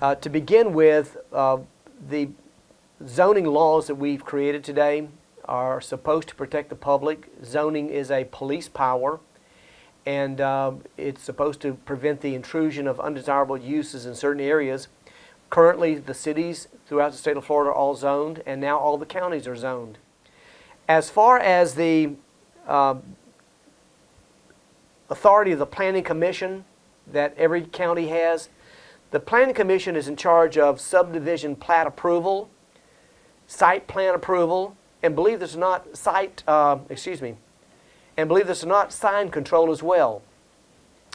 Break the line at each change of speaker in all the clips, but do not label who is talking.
To begin with, the zoning laws that we've created today are supposed to protect the public. Zoning is a police power, and it's supposed to prevent the intrusion of undesirable uses in certain areas. Currently, the cities throughout the state of Florida are all zoned, and now all the counties are zoned. As far as the authority of the Planning Commission that every county has, the Planning Commission is in charge of subdivision plat approval, site plan approval, and believe this or not, sign control as well.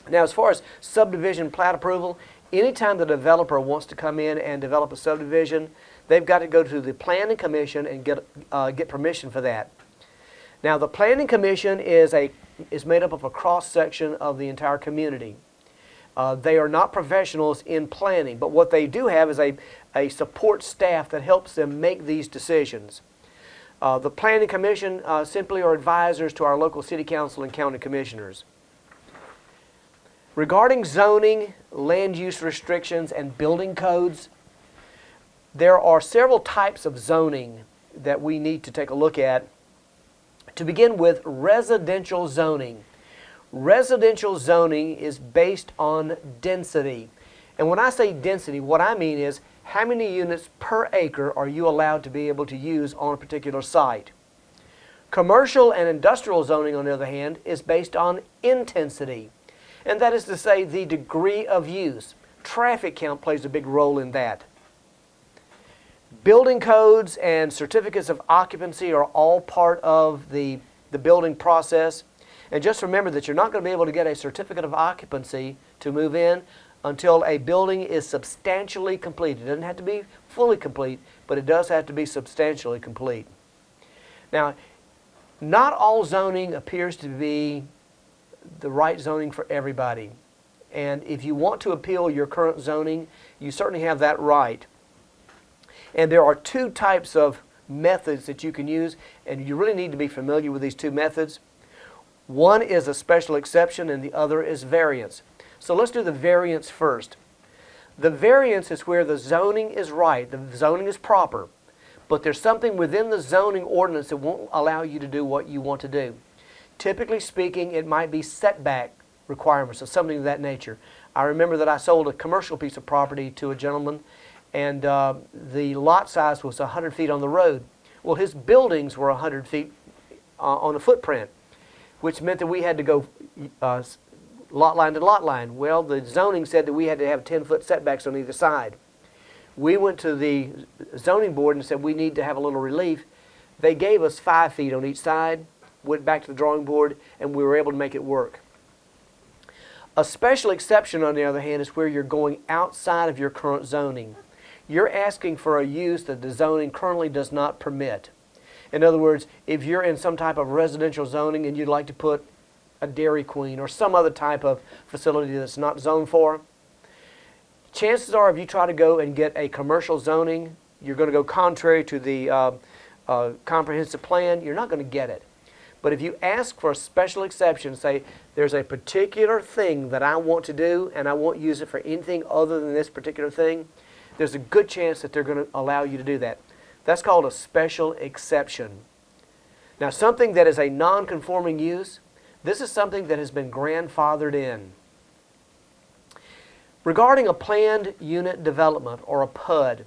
Now, as far as subdivision plat approval, anytime the developer wants to come in and develop a subdivision, they've got to go to the Planning Commission and get permission for that. Now, the Planning Commission is made up of a cross-section of the entire community. They are not professionals in planning, but what they do have is a support staff that helps them make these decisions. The Planning Commission simply are advisors to our local city council and county commissioners. Regarding zoning, land use restrictions, and building codes, there are several types of zoning that we need to take a look at. To begin with, residential zoning. Residential zoning is based on density. And when I say density, what I mean is how many units per acre are you allowed to be able to use on a particular site. Commercial and industrial zoning, on the other hand, is based on intensity. And that is to say, the degree of use. Traffic count plays a big role in that. Building codes and certificates of occupancy are all part of the building process. And just remember that you're not going to be able to get a certificate of occupancy to move in until a building is substantially complete. It doesn't have to be fully complete, but it does have to be substantially complete. Now, not all zoning appears to be the right zoning for everybody. And if you want to appeal your current zoning, you certainly have that right. And there are two types of methods that you can use, and you really need to be familiar with these two methods. One is a special exception and the other is variance. So let's do the variance first. The variance is where the zoning is right, the zoning is proper, but there's something within the zoning ordinance that won't allow you to do what you want to do. Typically speaking, it might be setback requirements or something of that nature. I remember that I sold a commercial piece of property to a gentleman, and the lot size was 100 feet on the road. Well, his buildings were 100 feet on the footprint, which meant that we had to go lot line to lot line. Well, the zoning said that we had to have 10-foot setbacks on either side. We went to the zoning board and said we need to have a little relief. They gave us 5 feet on each side, went back to the drawing board, and we were able to make it work. A special exception, on the other hand, is where you're going outside of your current zoning. You're asking for a use that the zoning currently does not permit. In other words, if you're in some type of residential zoning and you'd like to put a Dairy Queen or some other type of facility that's not zoned for, chances are if you try to go and get a commercial zoning, you're going to go contrary to the comprehensive plan, you're not going to get it. But if you ask for a special exception, say there's a particular thing that I want to do and I won't use it for anything other than this particular thing, there's a good chance that they're going to allow you to do that. That's called a special exception. Now, something that is a non-conforming use, this is something that has been grandfathered in. Regarding a planned unit development or a PUD,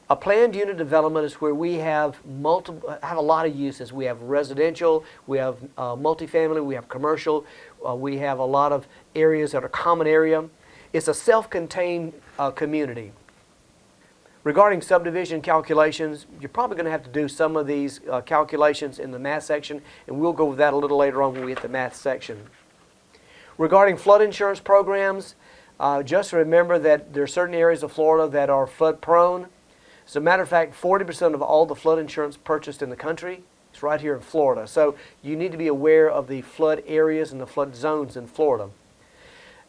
a planned unit development is where we have a lot of uses. We have residential, we have multifamily, we have commercial, we have a lot of areas that are common area. It's a self-contained community. Regarding subdivision calculations, you're probably going to have to do some of these calculations in the math section, and we'll go over that a little later on when we hit the math section. Regarding flood insurance programs, just remember that there are certain areas of Florida that are flood prone. As a matter of fact, 40% of all the flood insurance purchased in the country is right here in Florida. So you need to be aware of the flood areas and the flood zones in Florida.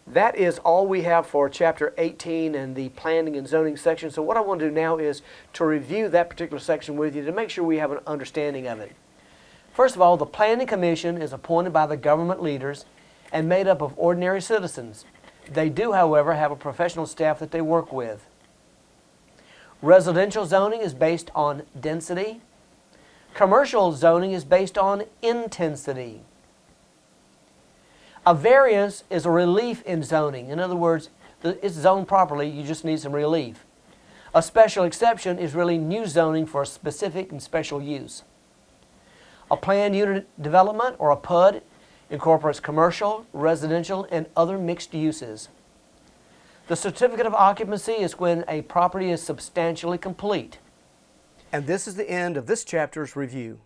That is all we have for Chapter 18 and the planning and zoning section. So what I want to do now is to review that particular section with you to make sure we have an understanding of it. First of all, the Planning Commission is appointed by the government leaders and made up of ordinary citizens. They do, however, have a professional staff that they work with. Residential zoning is based on density. Commercial zoning is based on intensity. A variance is a relief in zoning. In other words, it's zoned properly, you just need some relief. A special exception is really new zoning for a specific and special use. A planned unit development, or a PUD, incorporates commercial, residential, and other mixed uses. The certificate of occupancy is when a property is substantially complete.
And this is the end of this chapter's review.